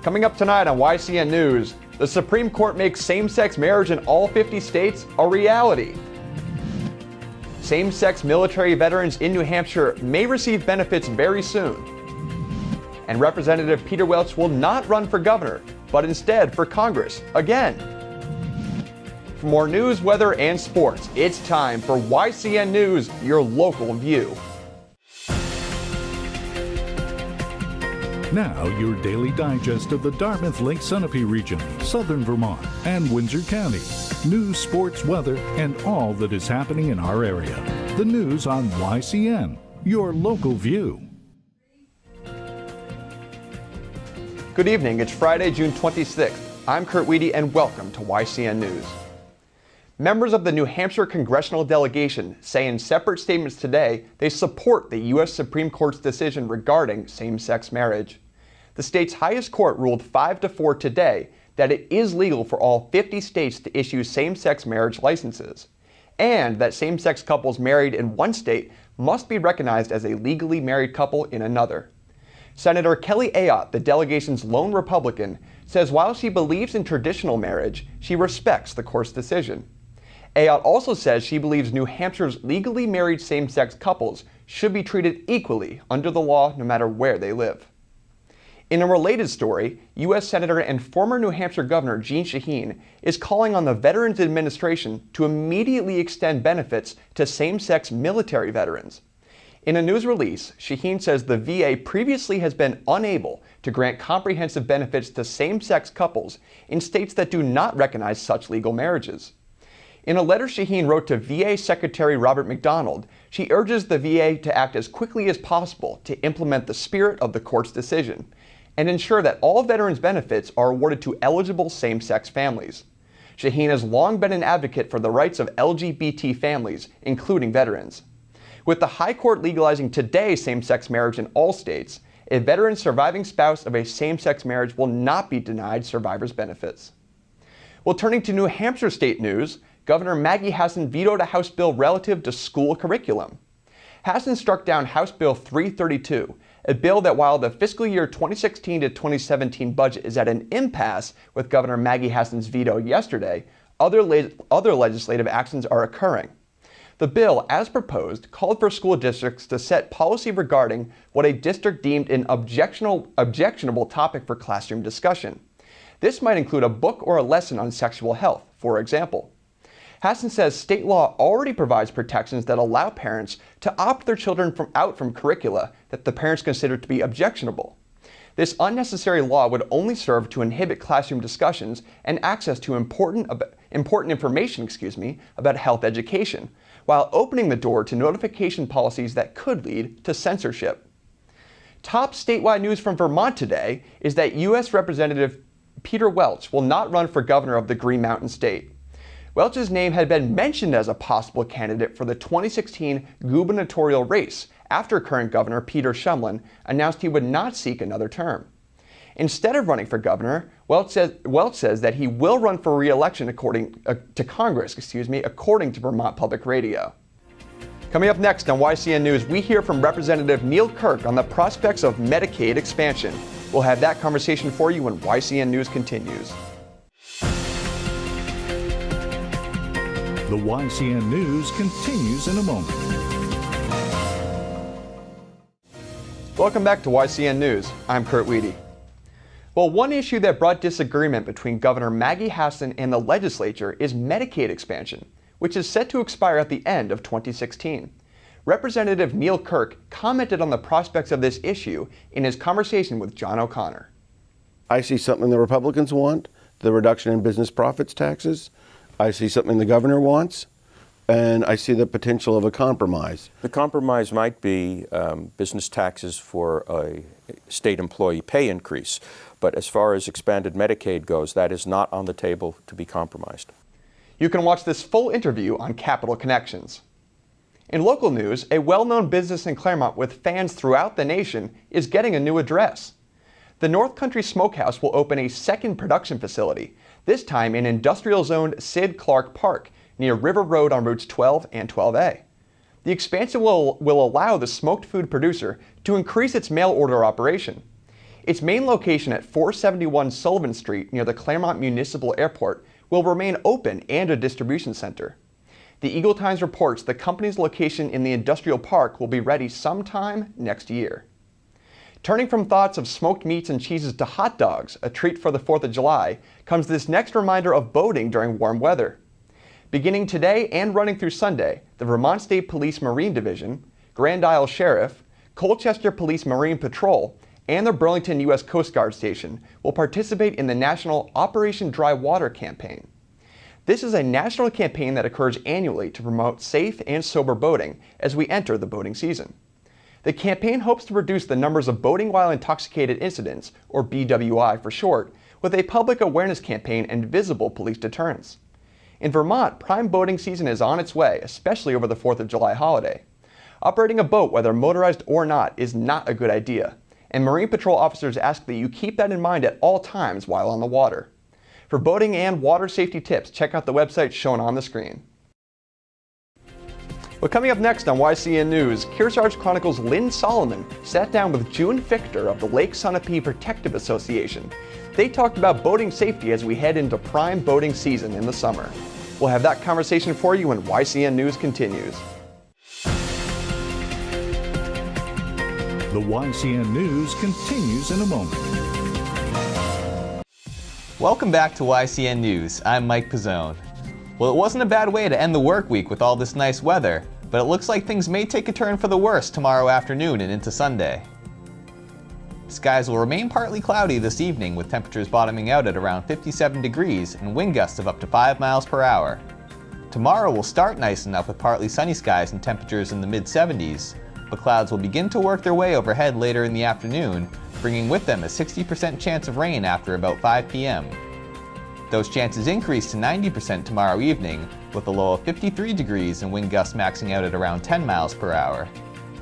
Coming up tonight on YCN News, the Supreme Court makes same-sex marriage in all 50 states a reality. Same-sex military veterans in New Hampshire may receive benefits very soon. And Representative Peter Welch will not run for governor, but instead for Congress again. For more news, weather, and sports, it's time for YCN News, your local view. Now, your daily digest of the Dartmouth Lake Sunapee region, southern Vermont, and Windsor County. News, sports, weather, and all that is happening in our area. The news on YCN, your local view. Good evening. It's Friday, June 26th. I'm Kurt Weedy, and welcome to YCN News. Members of the New Hampshire congressional delegation say in separate statements today they support the U.S. Supreme Court's decision regarding same-sex marriage. The state's highest court ruled 5-4 today that it is legal for all 50 states to issue same-sex marriage licenses, and that same-sex couples married in one state must be recognized as a legally married couple in another. Senator Kelly Ayotte, the delegation's lone Republican, says while she believes in traditional marriage, she respects the court's decision. Ayotte also says she believes New Hampshire's legally married same-sex couples should be treated equally under the law no matter where they live. In a related story, U.S. Senator and former New Hampshire Governor Jeanne Shaheen is calling on the Veterans Administration to immediately extend benefits to same-sex military veterans. In a news release, Shaheen says the VA previously has been unable to grant comprehensive benefits to same-sex couples in states that do not recognize such legal marriages. In a letter Shaheen wrote to VA Secretary Robert McDonald, she urges the VA to act as quickly as possible to implement the spirit of the court's decision and ensure that all veterans' benefits are awarded to eligible same-sex families. Shaheen has long been an advocate for the rights of LGBT families, including veterans. With the High Court legalizing today same-sex marriage in all states, a veteran surviving spouse of a same-sex marriage will not be denied survivors' benefits. Well, turning to New Hampshire state news, Governor Maggie Hassan vetoed a House bill relative to school curriculum. Hassan struck down House Bill 332, a bill that while the fiscal year 2016 to 2017 budget is at an impasse with Governor Maggie Hassan's veto yesterday, other legislative actions are occurring. The bill, as proposed, called for school districts to set policy regarding what a district deemed an objectionable topic for classroom discussion. This might include a book or a lesson on sexual health, for example. Hassan says state law already provides protections that allow parents to opt their children out from curricula that the parents consider to be objectionable. This unnecessary law would only serve to inhibit classroom discussions and access to important information about health education, while opening the door to notification policies that could lead to censorship. Top statewide news from Vermont today is that U.S. Representative Peter Welch will not run for governor of the Green Mountain State. Welch's name had been mentioned as a possible candidate for the 2016 gubernatorial race after current Governor Peter Shumlin announced he would not seek another term. Instead of running for governor, Welch says that he will run for re-election according to Vermont Public Radio. Coming up next on YCN News, we hear from Representative Neil Kirk on the prospects of Medicaid expansion. We'll have that conversation for you when YCN News continues. The YCN News continues in a moment. Welcome back to YCN News. I'm Kurt Weedy. Well, one issue that brought disagreement between Governor Maggie Hassan and the legislature is Medicaid expansion, which is set to expire at the end of 2016. Representative Neil Kirk commented on the prospects of this issue in his conversation with John O'Connor. I see something the Republicans want, the reduction in business profits taxes. I see something the governor wants, and I see the potential of a compromise. The compromise might be business taxes for a state employee pay increase, but as far as expanded Medicaid goes, that is not on the table to be compromised. You can watch this full interview on Capital Connections. In local news, a well-known business in Claremont with fans throughout the nation is getting a new address. The North Country Smokehouse will open a second production facility, this time in industrial-zoned Sid Clark Park near River Road on routes 12 and 12A. The expansion will allow the smoked food producer to increase its mail order operation. Its main location at 471 Sullivan Street near the Claremont Municipal Airport will remain open and a distribution center. The Eagle Times reports the company's location in the industrial park will be ready sometime next year. Turning from thoughts of smoked meats and cheeses to hot dogs, a treat for the 4th of July, comes this next reminder of boating during warm weather. Beginning today and running through Sunday, the Vermont State Police Marine Division, Grand Isle Sheriff, Colchester Police Marine Patrol, and the Burlington U.S. Coast Guard Station will participate in the national Operation Dry Water campaign. This is a national campaign that occurs annually to promote safe and sober boating as we enter the boating season. The campaign hopes to reduce the numbers of boating while intoxicated incidents, or BWI for short, with a public awareness campaign and visible police deterrence. In Vermont, prime boating season is on its way, especially over the 4th of July holiday. Operating a boat, whether motorized or not, is not a good idea, and Marine Patrol officers ask that you keep that in mind at all times while on the water. For boating and water safety tips, check out the website shown on the screen. Well, coming up next on YCN News, Kearsarge Chronicle's Lynn Solomon sat down with June Fichter of the Lake Sunapee Protective Association. They talked about boating safety as we head into prime boating season in the summer. We'll have that conversation for you when YCN News continues. The YCN News continues in a moment. Welcome back to YCN News. I'm Mike Pizzone. Well, it wasn't a bad way to end the work week with all this nice weather, but it looks like things may take a turn for the worse tomorrow afternoon and into Sunday. Skies will remain partly cloudy this evening with temperatures bottoming out at around 57 degrees and wind gusts of up to 5 miles per hour. Tomorrow will start nice enough with partly sunny skies and temperatures in the mid-70s, but clouds will begin to work their way overhead later in the afternoon, bringing with them a 60% chance of rain after about 5 p.m. Those chances increase to 90% tomorrow evening, with a low of 53 degrees and wind gusts maxing out at around 10 miles per hour.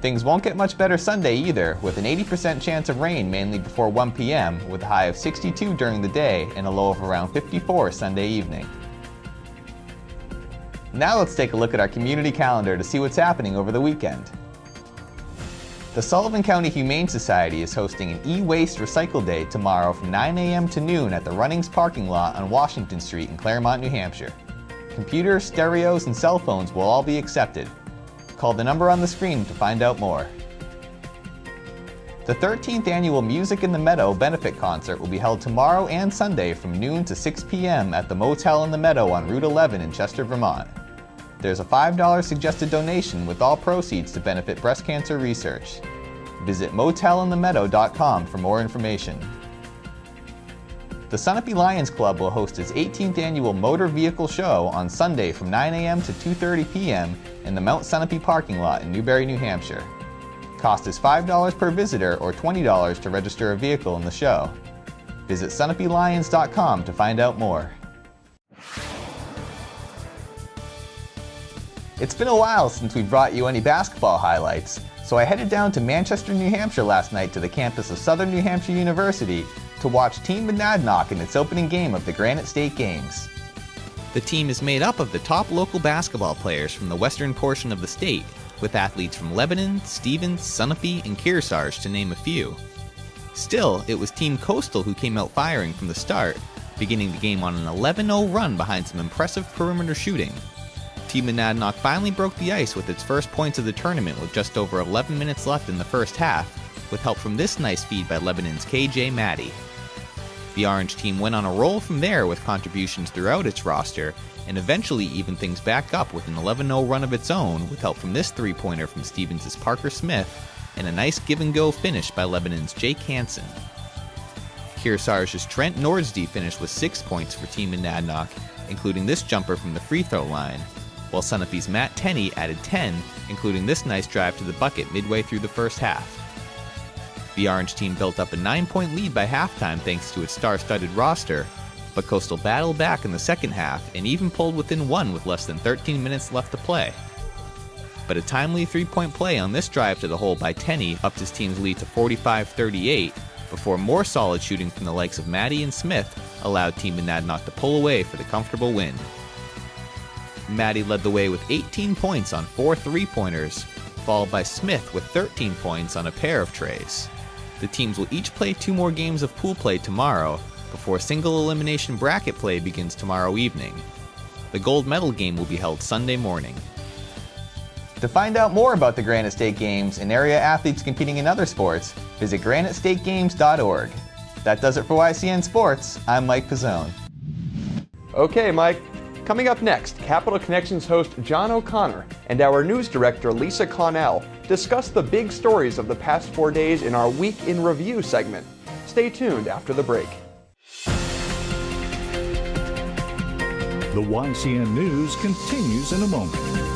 Things won't get much better Sunday either, with an 80% chance of rain mainly before 1 p.m., with a high of 62 during the day and a low of around 54 Sunday evening. Now let's take a look at our community calendar to see what's happening over the weekend. The Sullivan County Humane Society is hosting an e-waste recycle day tomorrow from 9 a.m. to noon at the Runnings parking lot on Washington Street in Claremont, New Hampshire. Computers, stereos, and cell phones will all be accepted. Call the number on the screen to find out more. The 13th annual Music in the Meadow benefit concert will be held tomorrow and Sunday from noon to 6 p.m. at the Motel in the Meadow on Route 11 in Chester, Vermont. There's a $5 suggested donation with all proceeds to benefit breast cancer research. Visit motelinthemeadow.com for more information. The Sunapee Lions Club will host its 18th annual motor vehicle show on Sunday from 9 a.m. to 2:30 p.m. in the Mount Sunapee parking lot in Newbury, New Hampshire. Cost is $5 per visitor or $20 to register a vehicle in the show. Visit sunapeelions.com to find out more. It's been a while since we brought you any basketball highlights, so I headed down to Manchester, New Hampshire last night to the campus of Southern New Hampshire University to watch Team Monadnock in its opening game of the Granite State Games. The team is made up of the top local basketball players from the western portion of the state, with athletes from Lebanon, Stevens, Sunapee, and Kearsarge to name a few. Still, it was Team Coastal who came out firing from the start, beginning the game on an 11-0 run behind some impressive perimeter shooting. Team Monadnock finally broke the ice with its first points of the tournament with just over 11 minutes left in the first half, with help from this nice feed by Lebanon's KJ Maddie. The Orange team went on a roll from there with contributions throughout its roster, and eventually evened things back up with an 11-0 run of its own with help from this three-pointer from Stevens' Parker Smith, and a nice give-and-go finish by Lebanon's Jake Hansen. Kearsarge's Trent Nordsdy finished with 6 points for Team Monadnock, including this jumper from the free throw line, while Sunapee's Matt Tenney added 10, including this nice drive to the bucket midway through the first half. The Orange team built up a 9-point lead by halftime thanks to its star-studded roster, but Coastal battled back in the second half and even pulled within one with less than 13 minutes left to play. But a timely 3-point play on this drive to the hole by Tenney upped his team's lead to 45-38, before more solid shooting from the likes of Maddie and Smith allowed Team Monadnock to pull away for the comfortable win. Maddie led the way with 18 points on 4 3-pointers, followed by Smith with 13 points on a pair of trays. The teams will each play 2 more games of pool play tomorrow, before single elimination bracket play begins tomorrow evening. The gold medal game will be held Sunday morning. To find out more about the Granite State Games and area athletes competing in other sports, visit granitestategames.org. That does it for YCN Sports. I'm Mike Pizzone. Okay, Mike. Coming up next, Capital Connections host John O'Connor and our news director Lisa Connell discuss the big stories of the past 4 days in our Week in Review segment. Stay tuned after the break. The YCN News continues in a moment.